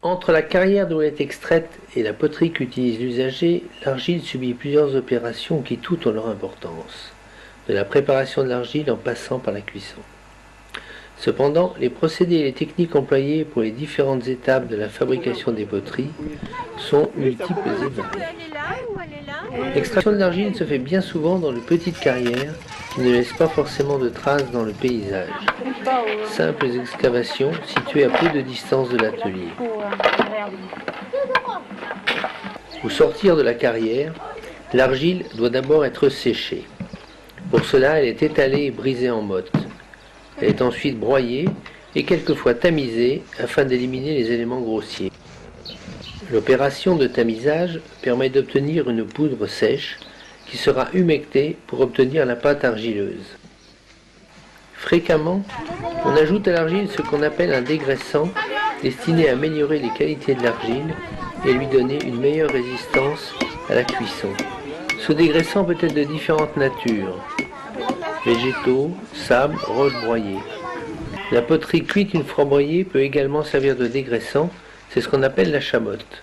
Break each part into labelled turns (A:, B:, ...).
A: Entre la carrière d'où elle est extraite et la poterie qu'utilise l'usager, l'argile subit plusieurs opérations qui toutes ont leur importance, de la préparation de l'argile en passant par la cuisson. Cependant, les procédés et les techniques employées pour les différentes étapes de la fabrication des poteries sont multiples et variées. L'extraction de l'argile se fait bien souvent dans de petites carrières qui ne laissent pas forcément de traces dans le paysage. Simples excavations situées à peu de distance de l'atelier. Au sortir de la carrière, l'argile doit d'abord être séchée. Pour cela, elle est étalée et brisée en mottes. Elle est ensuite broyée et quelquefois tamisée afin d'éliminer les éléments grossiers. L'opération de tamisage permet d'obtenir une poudre sèche qui sera humectée pour obtenir la pâte argileuse. Fréquemment, on ajoute à l'argile ce qu'on appelle un dégraissant destiné à améliorer les qualités de l'argile et lui donner une meilleure résistance à la cuisson. Ce dégraissant peut être de différentes natures: végétaux, sable, roches broyées. La poterie cuite une fois broyée peut également servir de dégraissant, c'est ce qu'on appelle la chamotte.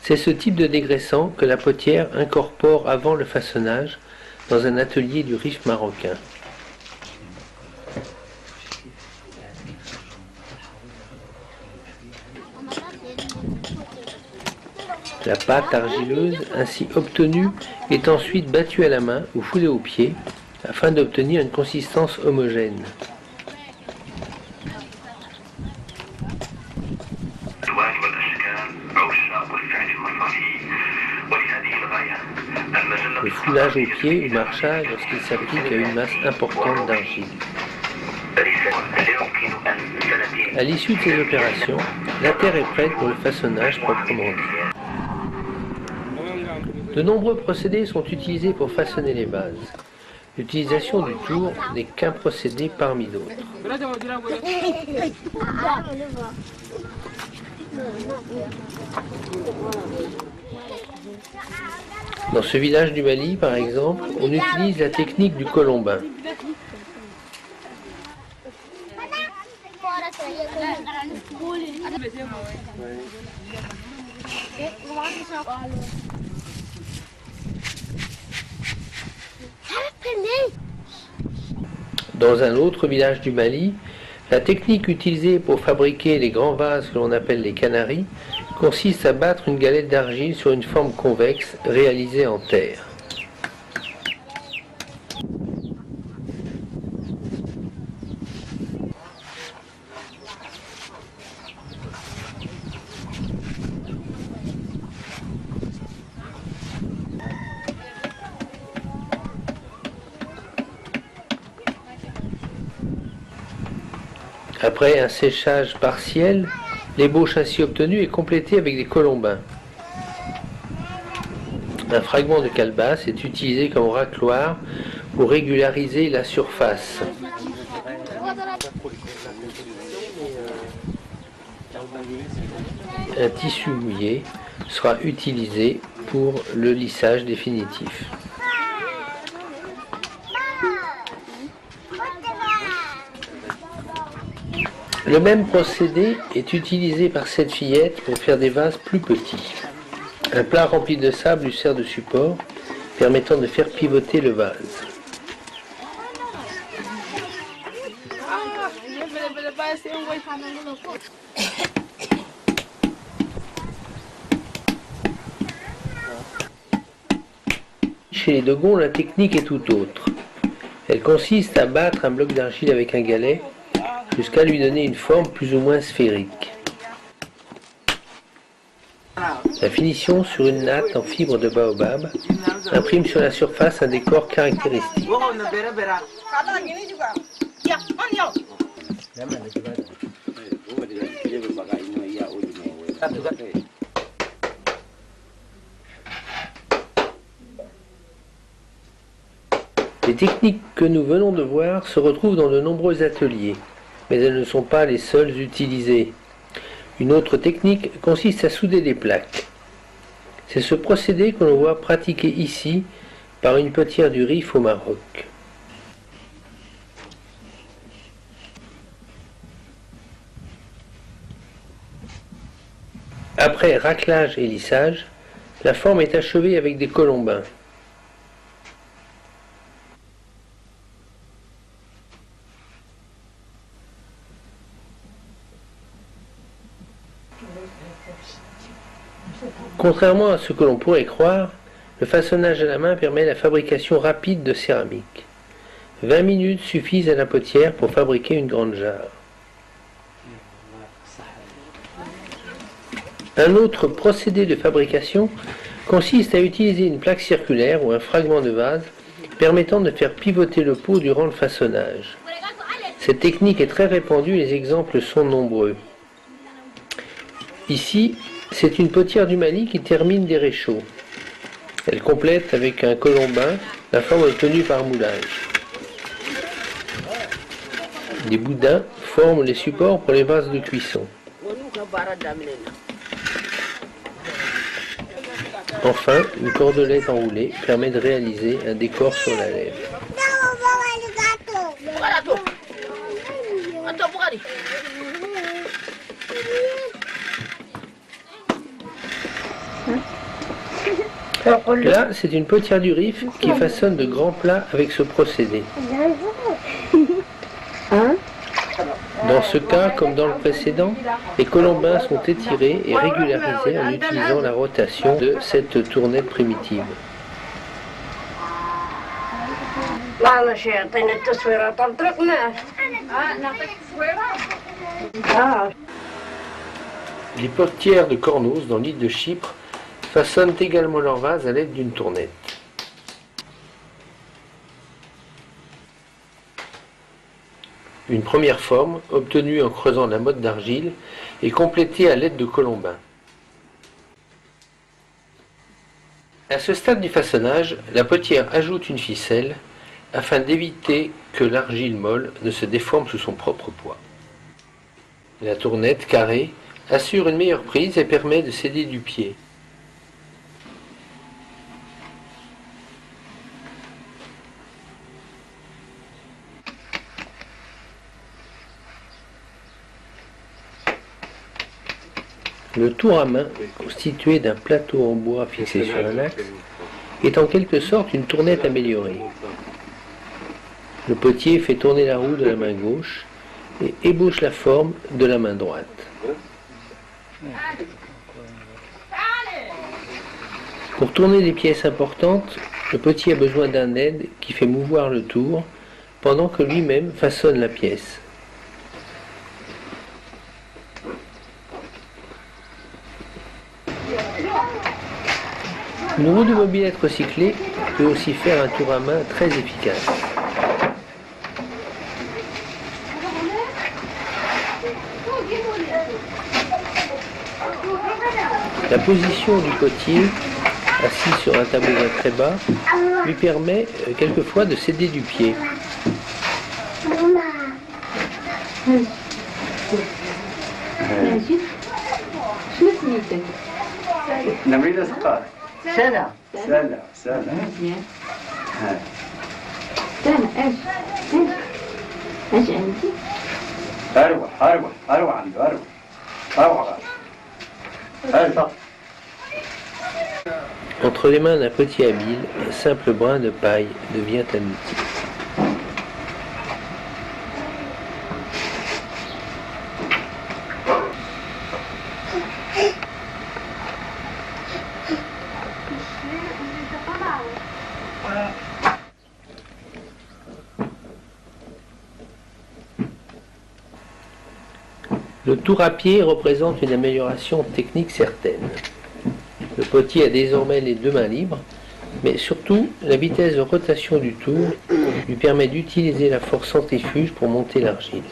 A: C'est ce type de dégraissant que la potière incorpore avant le façonnage dans un atelier du Rif marocain. La pâte argileuse ainsi obtenue est ensuite battue à la main ou foulée au pied afin d'obtenir une consistance homogène. Le foulage au pied ou marchage lorsqu'il s'applique à une masse importante d'argile. À l'issue de ces opérations, la terre est prête pour le façonnage proprement dit. De nombreux procédés sont utilisés pour façonner les vases. L'utilisation du tour n'est qu'un procédé parmi d'autres. Dans ce village du Mali, par exemple, on utilise la technique du colombin. Dans un autre village du Mali, la technique utilisée pour fabriquer les grands vases que l'on appelle les canaris consiste à battre une galette d'argile sur une forme convexe réalisée en terre. Après un séchage partiel, l'ébauche ainsi obtenue est complétée avec des colombins. Un fragment de calebasse est utilisé comme racloir pour régulariser la surface. Un tissu mouillé sera utilisé pour le lissage définitif. Le même procédé est utilisé par cette fillette pour faire des vases plus petits. Un plat rempli de sable lui sert de support, permettant de faire pivoter le vase. Chez les Dogons, la technique est tout autre. Elle consiste à battre un bloc d'argile avec un galet jusqu'à lui donner une forme plus ou moins sphérique. La finition sur une natte en fibre de baobab imprime sur la surface un décor caractéristique. Les techniques que nous venons de voir se retrouvent dans de nombreux ateliers, mais elles ne sont pas les seules utilisées. Une autre technique consiste à souder des plaques. C'est ce procédé que l'on voit pratiqué ici par une potière du Rif au Maroc. Après raclage et lissage, la forme est achevée avec des colombins. Contrairement à ce que l'on pourrait croire, le façonnage à la main permet la fabrication rapide de céramique. 20 minutes suffisent à la potière pour fabriquer une grande jarre. Un autre procédé de fabrication consiste à utiliser une plaque circulaire ou un fragment de vase permettant de faire pivoter le pot durant le façonnage. Cette technique est très répandue et les exemples sont nombreux. Ici, c'est une potière du Mali qui termine des réchauds. Elle complète avec un colombin la forme obtenue par moulage. Des boudins forment les supports pour les vases de cuisson. Enfin, une cordelette enroulée permet de réaliser un décor sur la lèvre. Là, c'est une potière du Rif qui façonne de grands plats avec ce procédé. Dans ce cas, comme dans le précédent, les colombins sont étirés et régularisés en utilisant la rotation de cette tournette primitive. Les potières de Cornos, dans l'île de Chypre, façonnent également leur vase à l'aide d'une tournette. Une première forme, obtenue en creusant la motte d'argile, est complétée à l'aide de colombins. À ce stade du façonnage, la potière ajoute une ficelle afin d'éviter que l'argile molle ne se déforme sous son propre poids. La tournette carrée assure une meilleure prise et permet de s'aider du pied. Le tour à main, constitué d'un plateau en bois fixé sur un axe, est en quelque sorte une tournette améliorée. Le potier fait tourner la roue de la main gauche et ébauche la forme de la main droite. Pour tourner des pièces importantes, le potier a besoin d'un aide qui fait mouvoir le tour pendant que lui-même façonne la pièce. Une roue de mobilette recyclée peut aussi faire un tour à main très efficace. La position du potier, assis sur un tabouret très bas, lui permet quelquefois de s'aider du pied.
B: سنة ايش عندي؟ اروح عنده اروح
A: Entre les mains d'un petit habile, un simple brin de paille devient un outil. Le tour à pied représente une amélioration technique certaine. Le potier a désormais les deux mains libres, mais surtout la vitesse de rotation du tour lui permet d'utiliser la force centrifuge pour monter l'argile.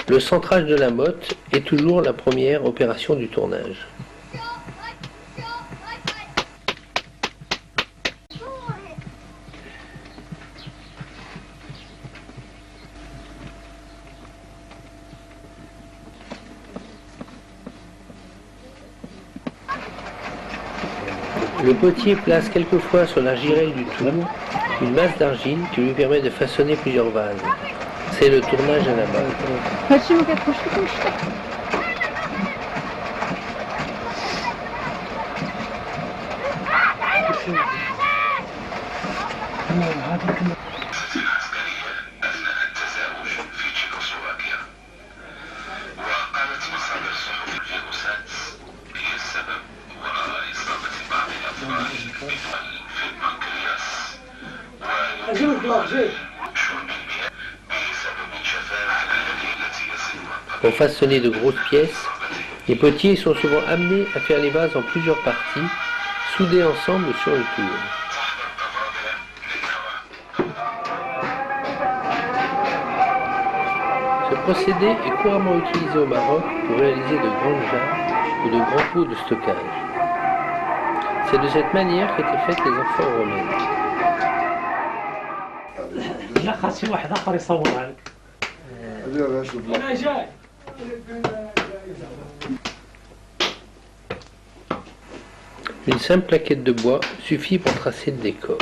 A: Le centrage de la motte est toujours la première opération du tournage. Le potier place quelquefois sur la girelle du tour une masse d'argile qui lui permet de façonner plusieurs vases. C'est le tournage à la main.
C: هادشي ما كيدخلش فيكم الشتا.
A: Pour façonner de grosses pièces, les potiers sont souvent amenés à faire les vases en plusieurs parties, soudées ensemble sur le tour. Ce procédé est couramment utilisé au Maroc pour réaliser de grandes jarres ou de grands pots de stockage. C'est de cette manière qu'étaient faites les amphores romaines.
D: لا خاص شي واحد اخر يصورها لك. انا جاي.
A: Une simple plaquette de bois suffit pour tracer le décor.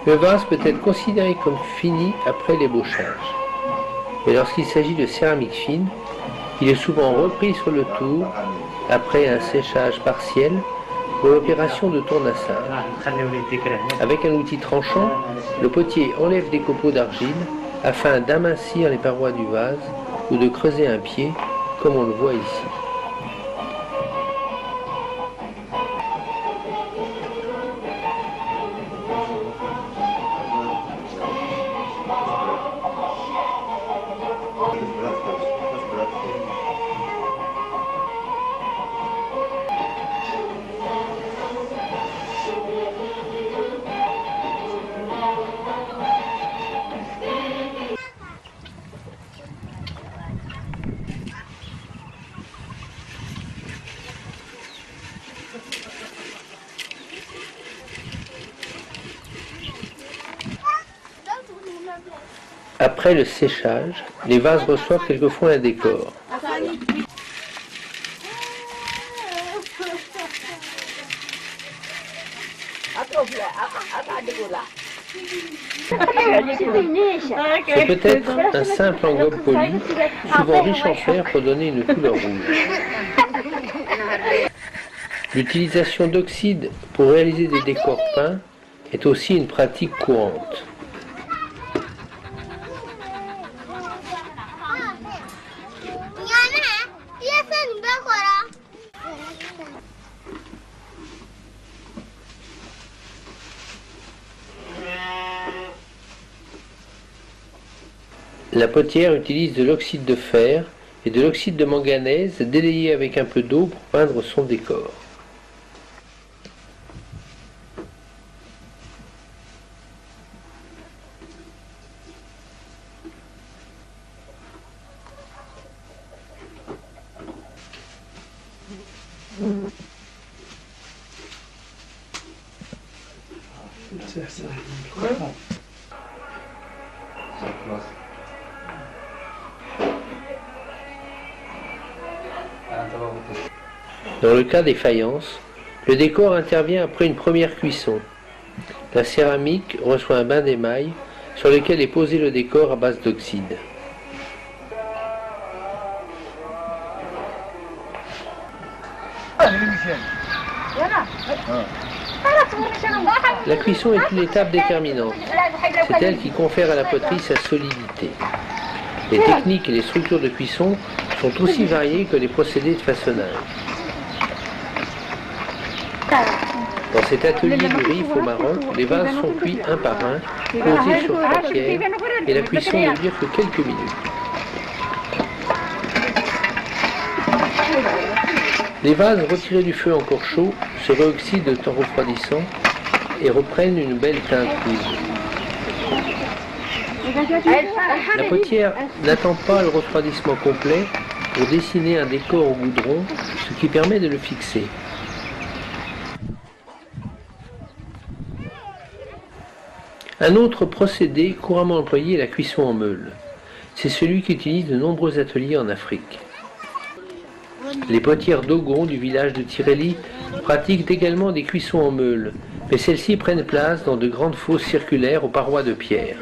A: Le vase peut être considéré comme fini après l'ébauchage. Mais lorsqu'il s'agit de céramique fine, il est souvent repris sur le tour après un séchage partiel pour l'opération de tournassage. Avec un outil tranchant, le potier enlève des copeaux d'argile afin d'amincir les parois du vase ou de creuser un pied, comme on le voit ici. Après le séchage, les vases reçoivent quelquefois un décor. C'est peut-être un simple engobe poli, souvent riche en fer pour donner une couleur rouge. L'utilisation d'oxyde pour réaliser des décors peints est aussi une pratique courante. La potière utilise de l'oxyde de fer et de l'oxyde de manganèse délayé avec un peu d'eau pour peindre son décor. Dans le cas des faïences, le décor intervient après une première cuisson. La céramique reçoit un bain d'émail sur lequel est posé le décor à base d'oxyde. La cuisson est une étape déterminante. C'est elle qui confère à la poterie sa solidité. Les techniques et les structures de cuisson sont aussi variées que les procédés de façonnage. Dans cet atelier du Rif au Maroc, les vases sont cuits un par un, posés sur potière, et la cuisson ne dure que quelques minutes. Les vases retirés du feu encore chaud se réoxydent en refroidissant et reprennent une belle teinte rouge. La potière n'attend pas le refroidissement complet pour dessiner un décor au goudron, ce qui permet de le fixer. Un autre procédé couramment employé est la cuisson en meule. C'est celui qu'utilisent de nombreux ateliers en Afrique. Les potières Dogon du village de Tireli pratiquent également des cuissons en meule, mais celles-ci prennent place dans de grandes fosses circulaires aux parois de pierre.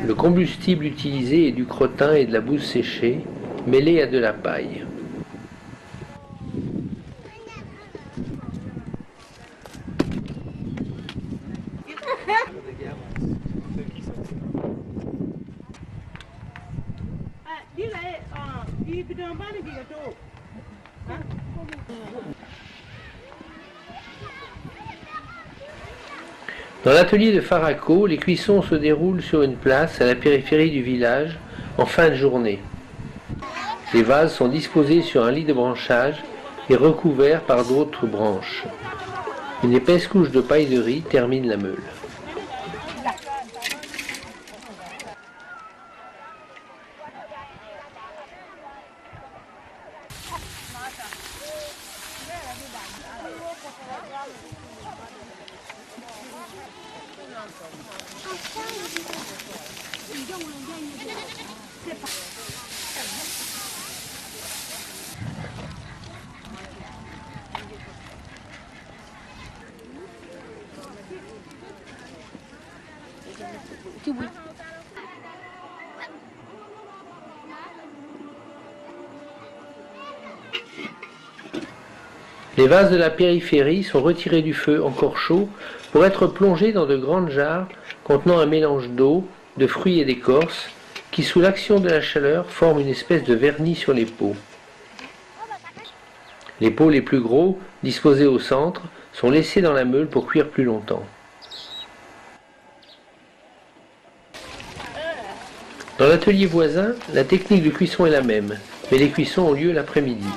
A: Le combustible utilisé est du crottin et de la bouse séchée, mêlée à de la paille. Dans l'atelier de Farako, les cuissons se déroulent sur une place à la périphérie du village en fin de journée. Les vases sont disposés sur un lit de branchage et recouverts par d'autres branches. Une épaisse couche de paille de riz termine la meule. Les vases de la périphérie sont retirés du feu encore chaud pour être plongés dans de grandes jarres contenant un mélange d'eau, de fruits et d'écorce qui, sous l'action de la chaleur, forment une espèce de vernis sur les pots. Les pots les plus gros, disposés au centre, sont laissés dans la meule pour cuire plus longtemps. Dans l'atelier voisin, la technique de cuisson est la même, mais les cuissons ont lieu l'après-midi.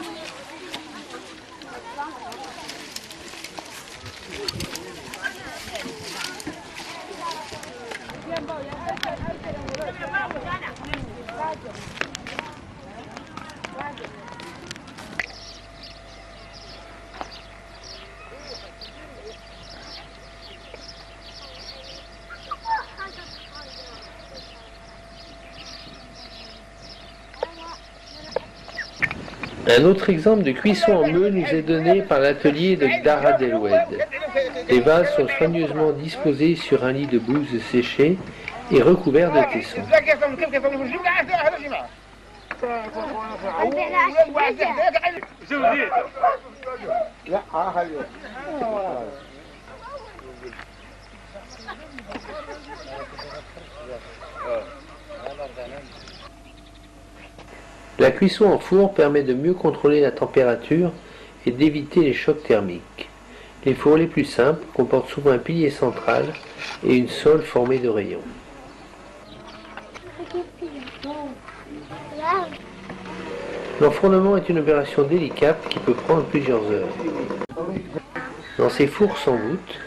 A: Un autre exemple de cuisson en meule nous est donné par l'atelier de Dara Deloued. Les vases sont soigneusement disposés sur un lit de bouse séchée et recouverts de tessons. La cuisson en four permet de mieux contrôler la température et d'éviter les chocs thermiques. Les fours les plus simples comportent souvent un pilier central et une sole formée de rayons. L'enfournement est une opération délicate qui peut prendre plusieurs heures. Dans ces fours sans voûte,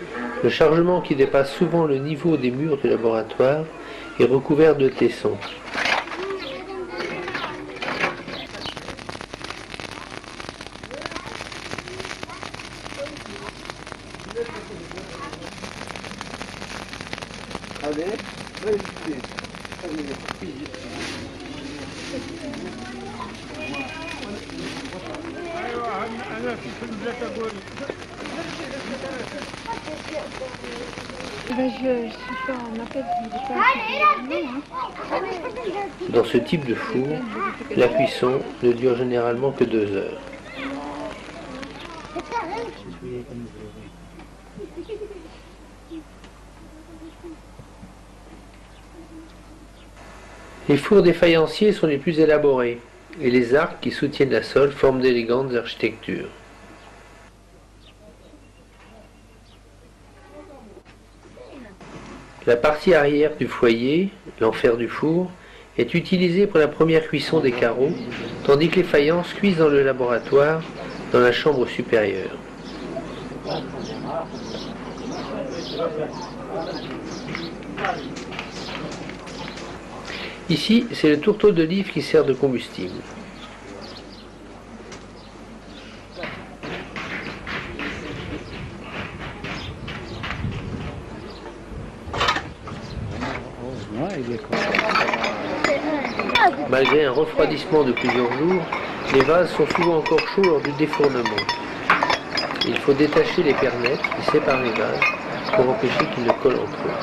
A: le chargement qui dépasse souvent le niveau des murs du laboratoire est recouvert de tessons. Dans ce type de four, la cuisson ne dure généralement que 2 heures. Les fours des faïenciers sont les plus élaborés, et les arcs qui soutiennent la sole forment d'élégantes architectures. La partie arrière du foyer, l'enfer du four, est utilisée pour la première cuisson des carreaux, tandis que les faïences cuisent dans le laboratoire, dans la chambre supérieure. Ici, c'est le tourteau d'olive qui sert de combustible.
D: Ouais, il est con.
A: Malgré un refroidissement de plusieurs jours, les vases sont souvent encore chauds lors du défournement. Il faut détacher les pernettes qui séparent les vases pour empêcher qu'ils ne collent entre eux.